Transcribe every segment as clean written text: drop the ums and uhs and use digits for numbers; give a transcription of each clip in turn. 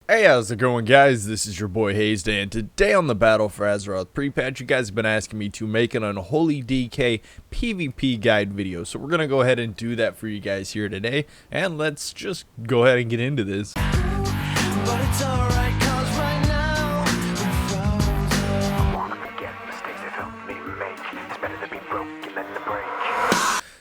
Hey, how's it going, guys? This is your boy Hazzed, and today on the Battle for Azeroth pre-patch, you guys have been asking me to make an Unholy DK PvP guide video, so we're going to go ahead and do that for you guys here today, and let's just go ahead and get into this. But it's alright, 'cause right now we're frozen. Wanna forget mistakes that helped me make. It's better to be broken than to break.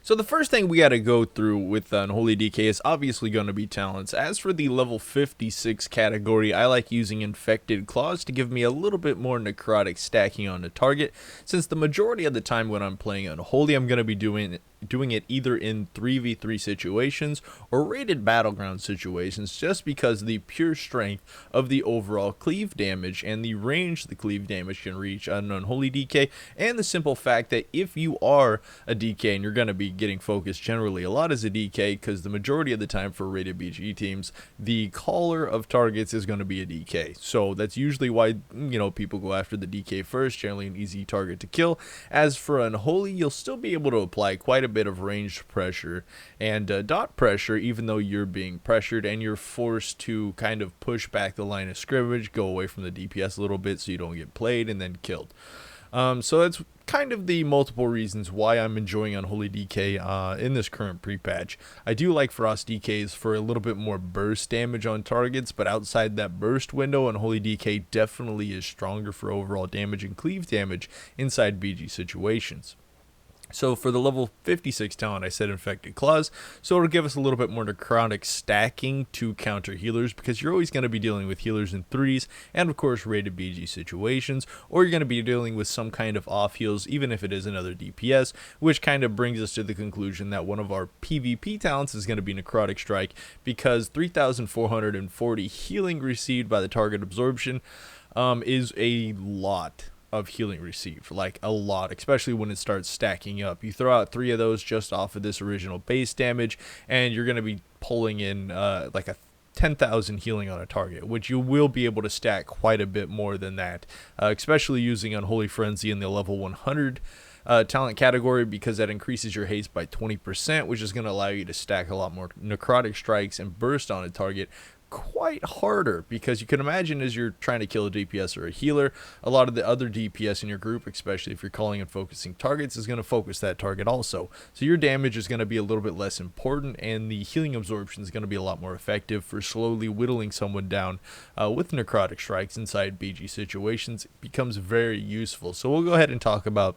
So the first thing we got to go through with Unholy DK is obviously going to be talents. As for the level 56 category, I like using Infected Claws to give me a little bit more necrotic stacking on the target, since the majority of the time when I'm playing Unholy, I'm going to be doing it either in 3v3 situations or rated battleground situations, just because the pure strength of the overall cleave damage and the range the cleave damage can reach on Unholy DK, and the simple fact that if you are a DK and you're going to be getting focused generally a lot as a DK, because the majority of the time for rated BG teams, the caller of targets is going to be a DK. So that's usually why, people go after the DK first, generally an easy target to kill. As for Unholy, you'll still be able to apply quite a bit of ranged pressure and dot pressure, even though you're being pressured and you're forced to kind of push back the line of scrimmage, go away from the DPS a little bit so you don't get played and then killed. So that's kind of the multiple reasons why I'm enjoying Unholy DK in this current pre-patch. I do like Frost DKs for a little bit more burst damage on targets, but outside that burst window, Unholy DK definitely is stronger for overall damage and cleave damage inside BG situations. So for the level 56 talent, I said Infected Claws, so it'll give us a little bit more necrotic stacking to counter healers, because you're always going to be dealing with healers in 3s and of course rated BG situations, or you're going to be dealing with some kind of off heals, even if it is another DPS, which kind of brings us to the conclusion that one of our PvP talents is going to be Necrotic Strike, because 3,440 healing received by the target absorption is a lot of healing received, like a lot, especially when it starts stacking up. You throw out 3 of those just off of this original base damage and you're going to be pulling in like a 10,000 healing on a target, which you will be able to stack quite a bit more than that, especially using Unholy Frenzy in the level 100 talent category, because that increases your haste by 20%, which is going to allow you to stack a lot more necrotic strikes and burst on a target quite harder, because you can imagine as you're trying to kill a DPS or a healer, a lot of the other DPS in your group, especially if you're calling and focusing targets, is going to focus that target also. So your damage is going to be a little bit less important, and the healing absorption is going to be a lot more effective for slowly whittling someone down with necrotic strikes inside BG situations. It becomes very useful. So we'll go ahead and talk about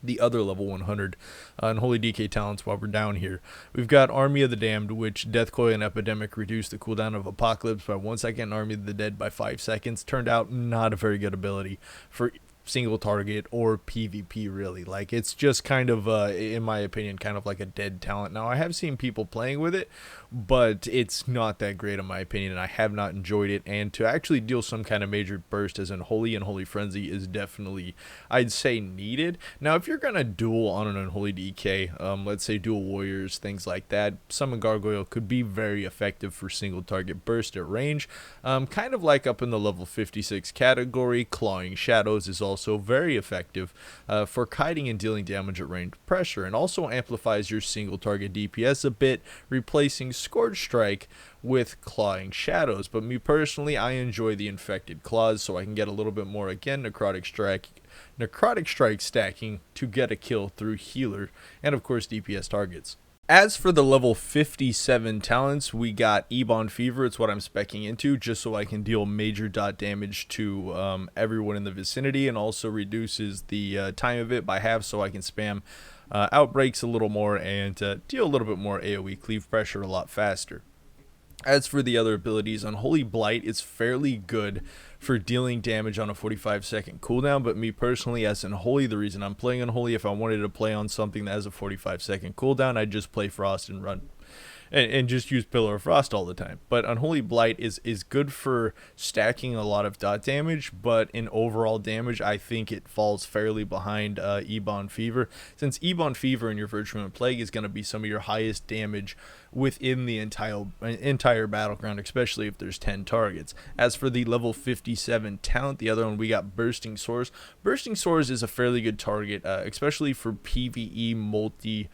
the other level 100 Unholy DK talents while we're down here. We've got Army of the Damned, which Deathcoil and Epidemic reduced the cooldown of Apocalypse by 1 second, Army of the Dead by 5 seconds. Turned out not a very good ability for single target or PvP, really. Like, it's just kind of in my opinion, kind of like a dead talent. Now, I have seen people playing with it, but it's not that great in my opinion, and I have not enjoyed it. And to actually deal some kind of major burst as Unholy and Holy Frenzy is definitely, I'd say, needed. Now, if you're gonna duel on an Unholy DK, let's say dual warriors, things like that, Summon Gargoyle could be very effective for single target burst at range. Kind of like up in the level 56 category, Clawing Shadows is also very effective for kiting and dealing damage at range pressure, and also amplifies your single target DPS a bit, replacing Scourge Strike with Clawing Shadows. But me personally, I enjoy the Infected Claws, so I can get a little bit more, again, necrotic strike stacking to get a kill through healer and of course DPS targets. As for the level 57 talents, we got Ebon Fever. It's what I'm speccing into, just so I can deal major dot damage to everyone in the vicinity, and also reduces the time of it by half, so I can spam outbreaks a little more and deal a little bit more AoE cleave pressure a lot faster. As for the other abilities, Unholy Blight is fairly good for dealing damage on a 45-second cooldown, but me personally, as Unholy, the reason I'm playing Unholy, if I wanted to play on something that has a 45-second cooldown, I'd just play Frost and run. And just use Pillar of Frost all the time. But Unholy Blight is good for stacking a lot of dot damage, but in overall damage, I think it falls fairly behind Ebon Fever, since Ebon Fever in your Virtuant Plague is going to be some of your highest damage within the entire battleground, especially if there's 10 targets. As for the level 57 talent, the other one, we got Bursting Swords. Bursting Swords is a fairly good target, especially for PvE multi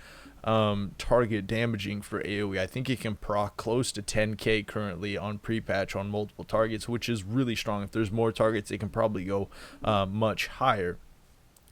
target damaging for AoE. I think it can proc close to 10k currently on pre-patch on multiple targets, which is really strong. If there's more targets, it can probably go much higher.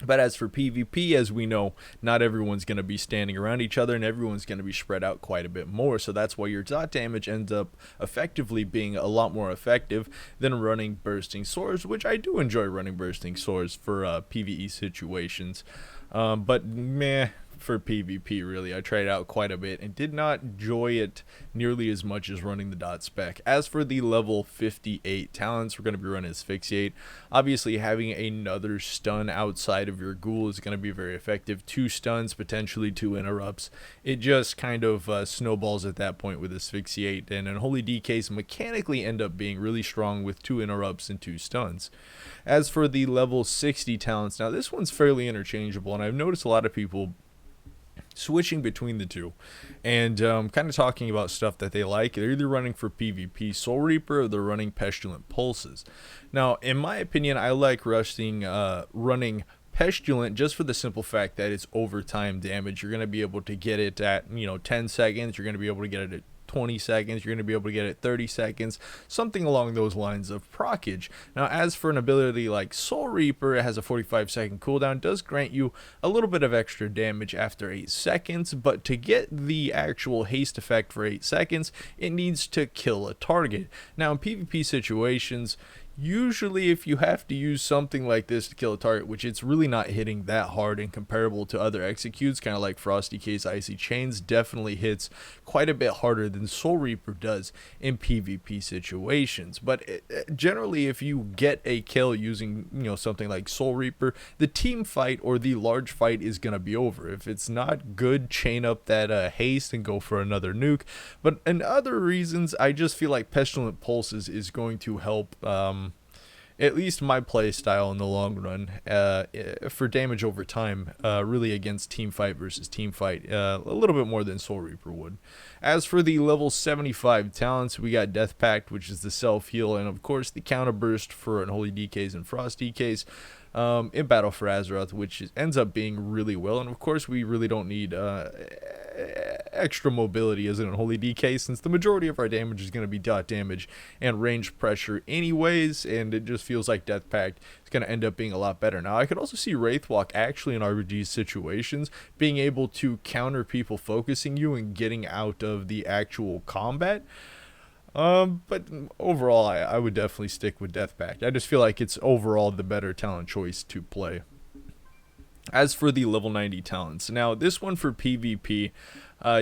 But as for PvP, as we know, not everyone's going to be standing around each other, and everyone's going to be spread out quite a bit more. So that's why your dot damage ends up effectively being a lot more effective than running bursting swords, which I do enjoy running bursting swords for PvE situations. But meh. For PvP, really, I tried it out quite a bit and did not enjoy it nearly as much as running the dot spec. As for the level 58 talents, we're going to be running Asphyxiate. Obviously, having another stun outside of your ghoul is going to be very effective. 2 stuns, potentially 2 interrupts. It just kind of snowballs at that point with Asphyxiate, and Unholy DKs mechanically end up being really strong with 2 interrupts and 2 stuns. As for the level 60 talents, now this one's fairly interchangeable, and I've noticed a lot of people switching between the two and kind of talking about stuff that they like. They're either running for PvP Soul Reaper or they're running Pestilent Pulses. Now, in my opinion, I like running Pestilent just for the simple fact that it's overtime damage. You're going to be able to get it at 10 seconds. You're going to be able to get it at 20 seconds. You're going to be able to get it 30 seconds, something along those lines of proccage. Now, as for an ability like Soul Reaper, it has a 45-second cooldown, does grant you a little bit of extra damage after 8 seconds, but to get the actual haste effect for 8 seconds, it needs to kill a target. Now, in PvP situations, usually if you have to use something like this to kill a target, which it's really not hitting that hard and comparable to other executes, kind of like Frosty K's Icy Chains, definitely hits quite a bit harder than Soul Reaper does in PvP situations. But generally, if you get a kill using something like Soul Reaper, the team fight or the large fight is going to be over. If it's not good, chain up that haste and go for another nuke. But in other reasons, I just feel like Pestilent Pulses is going to help at least my play style in the long run, for damage over time, really against team fight versus team fight, a little bit more than Soul Reaper would. As for the level 75 talents, we got Death Pact, which is the self-heal, and of course the counter burst for Unholy DKs and Frost DKs. In Battle for Azeroth, which ends up being really well, and of course we really don't need extra mobility as an Unholy DK, since the majority of our damage is going to be dot damage and range pressure anyways, and it just feels like Death Pact is going to end up being a lot better. Now, I could also see Wraithwalk actually in RBG situations being able to counter people focusing you and getting out of the actual combat. But overall, I would definitely stick with Death Pact. I just feel like it's overall the better talent choice to play. As for the level 90 talents, now this one for PvP,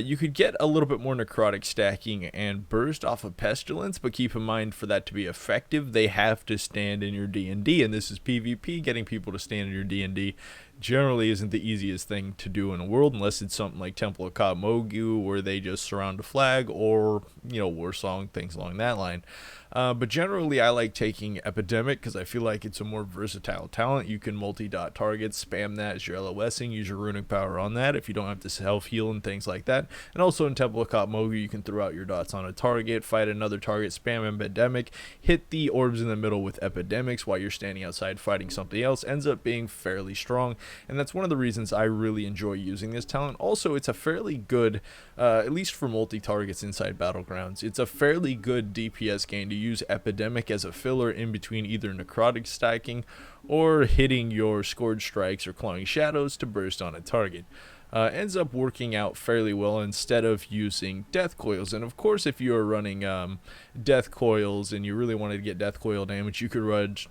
you could get a little bit more necrotic stacking and burst off of Pestilence, but keep in mind, for that to be effective, they have to stand in your D&D, and this is PvP. Getting people to stand in your D&D generally isn't the easiest thing to do in a world, unless it's something like Temple of Ka Mogu, where they just surround a flag, or Warsong, things along that line. But generally, I like taking Epidemic because I feel like it's a more versatile talent. You can multi-dot target, spam that as your LOSing, use your runic power on that if you don't have to self-heal and things like that. And also in Temple of Ka Mogu, you can throw out your dots on a target, fight another target, spam Epidemic, hit the orbs in the middle with Epidemics while you're standing outside fighting something else. Ends up being fairly strong, and that's one of the reasons I really enjoy using this talent. Also, it's a fairly good, at least for multi-targets inside Battlegrounds, it's a fairly good DPS gain to use Epidemic as a filler in between either necrotic stacking or hitting your Scourge Strikes or Clawing Shadows to burst on a target. Ends up working out fairly well instead of using Death Coils. And of course, if you're running Death Coils and you really wanted to get Death Coil damage, you could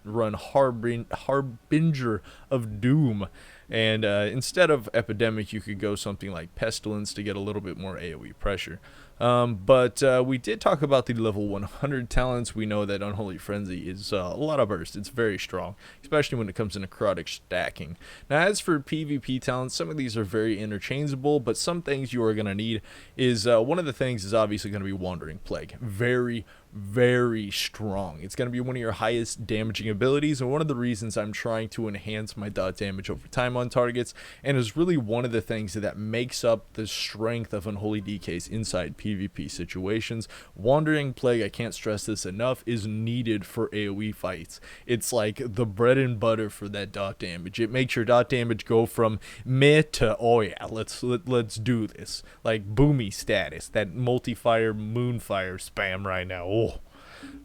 run Harbinger of Doom. And instead of Epidemic, you could go something like Pestilence to get a little bit more AoE pressure. But we did talk about the level 100 talents. We know that Unholy Frenzy is a lot of burst. It's very strong, especially when it comes to necrotic stacking. Now, as for PvP talents, some of these are very interchangeable, but some things you are going to need is, one of the things is obviously going to be Wandering Plague. Very, very strong. It's going to be one of your highest damaging abilities, and one of the reasons I'm trying to enhance my dot damage over time on targets, and is really one of the things that makes up the strength of Unholy DKs inside PvP situations. Wandering Plague, I can't stress this enough, is needed for AoE fights. It's like the bread and butter for that dot damage. It makes your dot damage go from meh to, oh yeah, let's do this. Like boomy status, that multi-fire moonfire spam right now. Oh.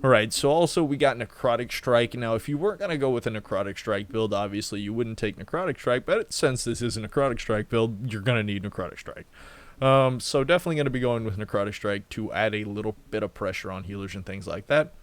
Alright, so also we got Necrotic Strike. Now, if you weren't going to go with a Necrotic Strike build, obviously you wouldn't take Necrotic Strike, but since this is a Necrotic Strike build, you're going to need Necrotic Strike. So definitely going to be going with Necrotic Strike to add a little bit of pressure on healers and things like that.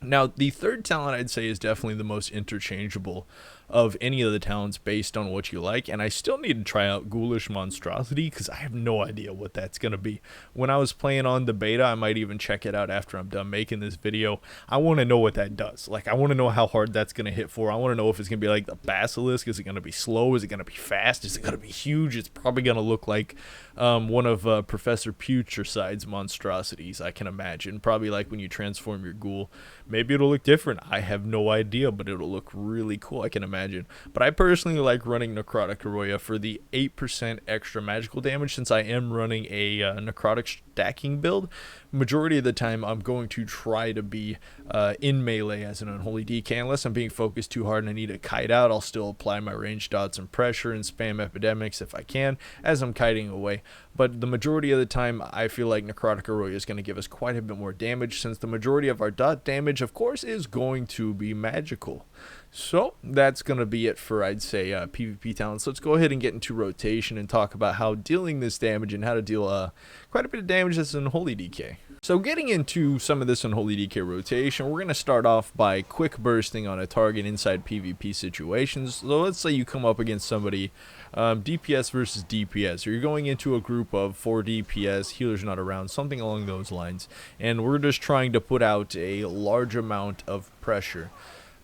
Now, the third talent I'd say is definitely the most interchangeable of any of the talents based on what you like, and I still need to try out Ghoulish Monstrosity because I have no idea what that's going to be. When I was playing on the beta, I might even check it out after I'm done making this video. I want to know what that does. Like, I want to know how hard that's going to hit for. I want to know if it's going to be like the Basilisk. Is it going to be slow? Is it going to be fast? Is it going to be huge? It's probably going to look like one of Professor Putreside's monstrosities, I can imagine. Probably like when you transform your ghoul. Maybe it'll look different. I have no idea, but it'll look really cool, I can imagine. But I personally like running Necrotic Arroya for the 8% extra magical damage, since I am running a Necrotic stacking build. Majority of the time, I'm going to try to be in melee as an Unholy DK. Unless I'm being focused too hard and I need to kite out, I'll still apply my range dots and pressure and spam epidemics if I can as I'm kiting away. But the majority of the time, I feel like Necrotic Arroya is going to give us quite a bit more damage, since the majority of our dot damage, of course, is going to be magical. So that's going to be it for, I'd say, PvP talents. Let's go ahead and get into rotation and talk about how dealing this damage and how to deal quite a bit of damage as an Unholy DK. So getting into some of this Unholy DK rotation, we're going to start off by quick bursting on a target inside PvP situations. So let's say you come up against somebody, DPS versus DPS, or you're going into a group of 4 DPS, healers not around, something along those lines, and we're just trying to put out a large amount of pressure.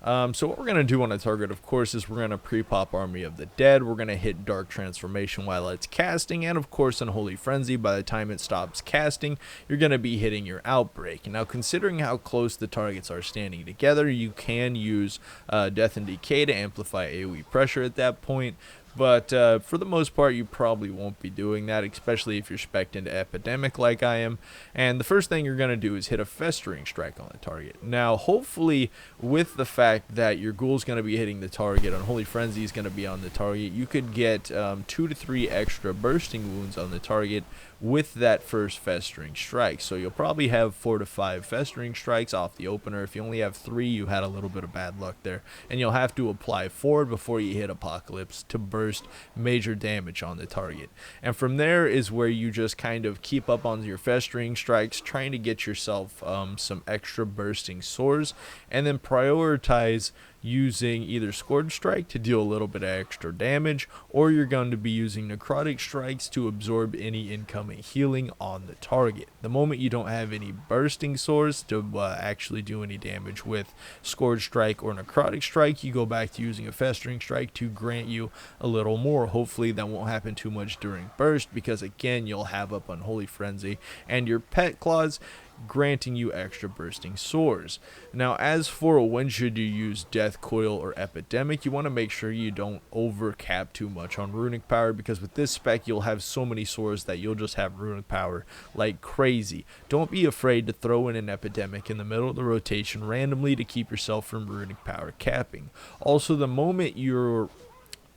So what we're going to do on a target, of course, is we're going to pre-pop Army of the Dead. We're going to hit Dark Transformation while it's casting, and of course Unholy Frenzy. By the time it stops casting, you're going to be hitting your Outbreak. Now, considering how close the targets are standing together, you can use Death and Decay to amplify AoE pressure at that point. But for the most part, you probably won't be doing that, especially if you're spec'd into Epidemic like I am. And the first thing you're going to do is hit a Festering Strike on the target. Now, hopefully, with the fact that your Ghoul's going to be hitting the target, Unholy Frenzy is going to be on the target, you could get 2 to 3 extra Bursting Wounds on the target with that first Festering Strike. So you'll probably have 4 to 5 Festering Strikes off the opener. If you only have 3, you had a little bit of bad luck there. And you'll have to apply 4 before you hit Apocalypse to burst major damage on the target. And from there is where you just kind of keep up on your Festering Strikes, trying to get yourself some extra bursting swords, and then prioritize using either Scourge Strike to deal a little bit of extra damage, or you're going to be using Necrotic Strikes to absorb any incoming healing on the target. The moment you don't have any bursting swords to actually do any damage with Scourge Strike or Necrotic Strike, you go back to using a Festering Strike to grant you a little more. Hopefully that won't happen too much during burst, because again, you'll have up Unholy Frenzy and your Pet Claws, granting you extra bursting swords. Now, as for when should you use Death Coil or Epidemic, you want to make sure you don't overcap too much on runic power, because with this spec you'll have so many swords that you'll just have runic power like crazy. Don't be afraid to throw in an Epidemic in the middle of the rotation randomly to keep yourself from runic power capping. Also, the moment you're,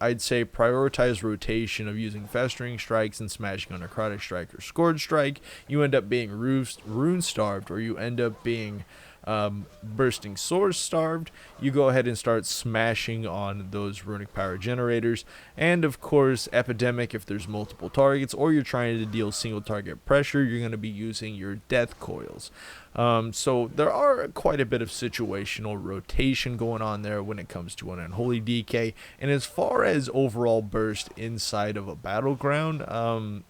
I'd say, prioritize rotation of using Festering Strikes and smashing on Necrotic Strike or Scourge Strike, you end up being Rune Starved, or you end up being Bursting Swords Starved. You go ahead and start smashing on those runic power generators, and of course Epidemic if there's multiple targets, or you're trying to deal single target pressure, you're going to be using your Death Coils. So there are quite a bit of situational rotation going on there when it comes to an Unholy DK. And as far as overall burst inside of a battleground,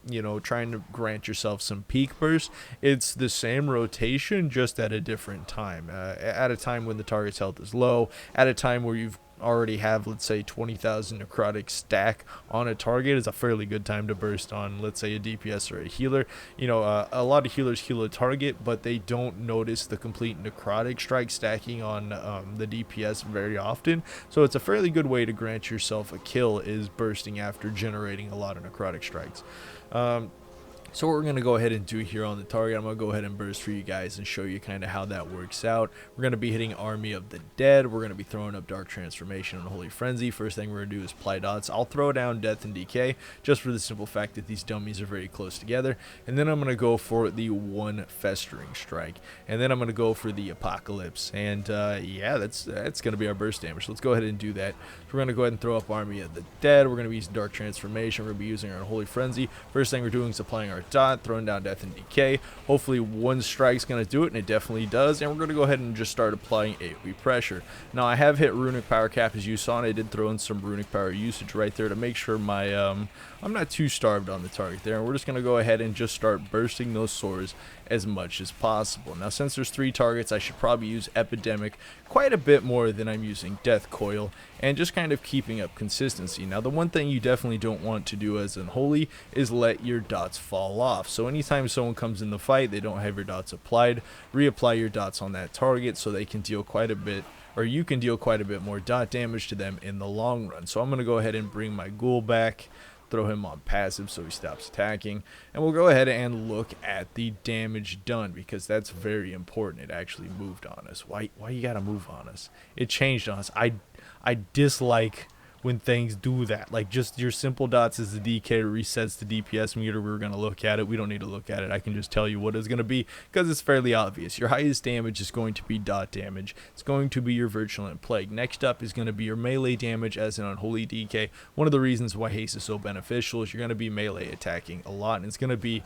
you know, trying to grant yourself some peak burst, it's the same rotation, just at a different time. At a time when the target's health is low, at a time where you've already have, let's say, 20,000 necrotic stack on a target, is a fairly good time to burst on, let's say, a DPS or a healer. You know, a lot of healers heal a target, but they don't notice the complete necrotic strike stacking on the DPS very often. So it's a fairly good way to grant yourself a kill, is bursting after generating a lot of necrotic strikes. So what we're going to go ahead and do here on the target, I'm going to go ahead and burst for you guys and show you kind of how that works out. We're going to be hitting Army of the Dead. We're going to be throwing up Dark Transformation and Holy Frenzy. First thing we're going to do is apply dots. I'll throw down Death and Decay just for the simple fact that these dummies are very close together. And then I'm going to go for the one Festering Strike. And then I'm going to go for the Apocalypse. And yeah, that's going to be our burst damage. So let's go ahead and do that. So we're going to go ahead and throw up Army of the Dead. We're going to be using Dark Transformation. We're going to be using our Holy Frenzy. First thing we're doing is applying our dot, throwing down Death and Decay. Hopefully one strike's going to do it, and it definitely does. And we're going to go ahead and just start applying AoE pressure. Now I have hit Runic Power Cap, as you saw, and I did throw in some Runic Power usage right there to make sure my I'm not too starved on the target there. And we're just going to go ahead and just start bursting those swords as much as possible. Now since there's 3 targets, I should probably use Epidemic quite a bit more than I'm using Death Coil, and just kind of keeping up consistency. Now the one thing you definitely don't want to do as Unholy is let your dots fall off. So anytime someone comes in the fight, they don't have your dots applied, reapply your dots on that target so they can deal quite a bit, or you can deal quite a bit more dot damage to them in the long run. So I'm going to go ahead and bring my ghoul back, throw him on passive so he stops attacking, and we'll go ahead and look at the damage done, because that's very important. It actually moved on us. Why you gotta move on us? It changed on us. I dislike when things do that. Like, just your simple dots is the DK resets the DPS meter. We're going to look at it. We don't need to look at it. I can just tell you what it's going to be, because it's fairly obvious. Your highest damage is going to be dot damage. It's going to be your Virulent Plague. Next up is going to be your melee damage as an Unholy DK. One of the reasons why haste is so beneficial is you're going to be melee attacking a lot, and it's going to be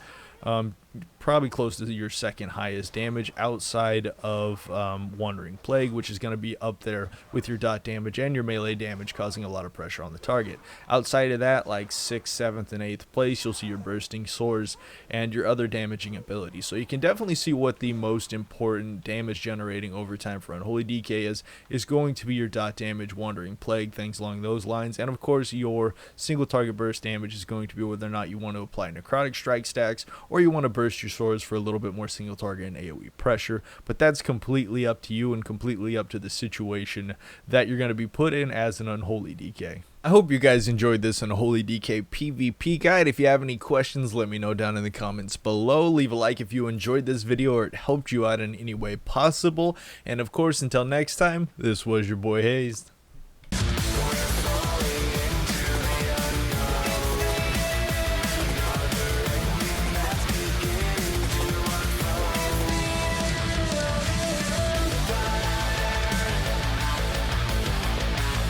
probably close to your second highest damage outside of Wandering Plague, which is going to be up there with your dot damage and your melee damage, causing a lot of pressure on the target. Outside of that, like 6th, 7th, and 8th place, you'll see your Bursting Swords and your other damaging abilities. So you can definitely see what the most important damage generating over time for Unholy DK is going to be your dot damage, Wandering Plague, things along those lines. And of course, your single target burst damage is going to be whether or not you want to apply Necrotic Strike stacks, or you want to burst your swords for a little bit more single target and AoE pressure. But that's completely up to you and completely up to the situation that you're going to be put in as an Unholy DK. I hope you guys enjoyed this Unholy DK PvP guide. If you have any questions, let me know down in the comments below. Leave a like if you enjoyed this video or it helped you out in any way possible. And of course, until next time, this was your boy Hazzed.